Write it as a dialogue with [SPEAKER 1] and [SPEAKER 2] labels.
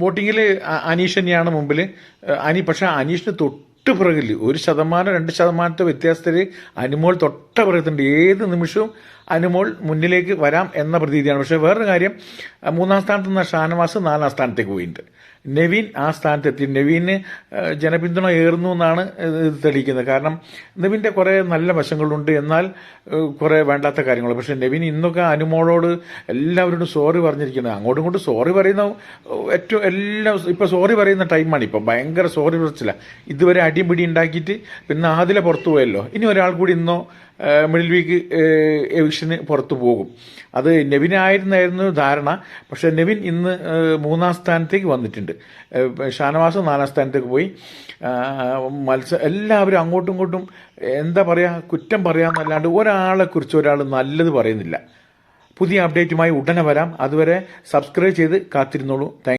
[SPEAKER 1] വോട്ടിങ്ങിൽ അനീഷ് തന്നെയാണ് മുമ്പിൽ. പക്ഷേ അനീഷിന് തൊട്ട് പിറകിൽ 1%-2% വ്യത്യാസത്തിൽ അനുമോൾ തൊട്ട പിറകുന്നുണ്ട്. ഏത് നിമിഷവും അനുമോൾ മുന്നിലേക്ക് വരാം എന്ന പ്രതീതിയാണ്. പക്ഷേ വേറൊരു കാര്യം, 3-ാം സ്ഥാനത്ത് നിന്ന് ഷാനവാസ് 4-ാം സ്ഥാനത്തേക്ക് പോയിട്ടുണ്ട്. നെവിൻ ആ സ്ഥാനത്തെത്തി. നെവിന് ജനപിന്തുണ ഏറുന്നു എന്നാണ് ഇത് തെളിയിക്കുന്നത്. കാരണം നെവിൻ്റെ കുറേ നല്ല വശങ്ങളുണ്ട്, എന്നാൽ കുറേ വേണ്ടാത്ത കാര്യങ്ങൾ. പക്ഷേ നെവിൻ ഇന്നൊക്കെ അനുമോളോട് എല്ലാവരോടും സോറി പറഞ്ഞിരിക്കുന്നത്. അങ്ങോട്ടും ഇങ്ങോട്ടും സോറി പറയുന്ന എല്ലാം ഇപ്പോൾ സോറി പറയുന്ന ടൈമാണ്. ഇപ്പോൾ ഭയങ്കര സോറി പറച്ചില്ല. ഇതുവരെ അടിയും പിടി ഉണ്ടാക്കിയിട്ട് പിന്നെ ആദിലെ പുറത്തു പോയല്ലോ. ഇനി ഒരാൾ കൂടി ഇന്നോ മിഡിൽ വീക്ക് എവിക്ഷന് പുറത്തു പോകും. അത് നെവിനായിരുന്നായിരുന്നു ധാരണ. പക്ഷേ നെവിൻ ഇന്ന് 3-ാം സ്ഥാനത്തേക്ക് വന്നിട്ടുണ്ട്. ഷാനവാസ് 4-ാം സ്ഥാനത്തേക്ക് പോയി. എല്ലാവരും അങ്ങോട്ടും ഇങ്ങോട്ടും എന്താ പറയുക, കുറ്റം പറയാമെന്നല്ലാണ്ട് ഒരാളെക്കുറിച്ച് ഒരാൾ നല്ലത് പറയുന്നില്ല. പുതിയ അപ്ഡേറ്റുമായി ഉടനെ വരാം. അതുവരെ സബ്സ്ക്രൈബ് ചെയ്ത് കാത്തിരുന്നോളൂ.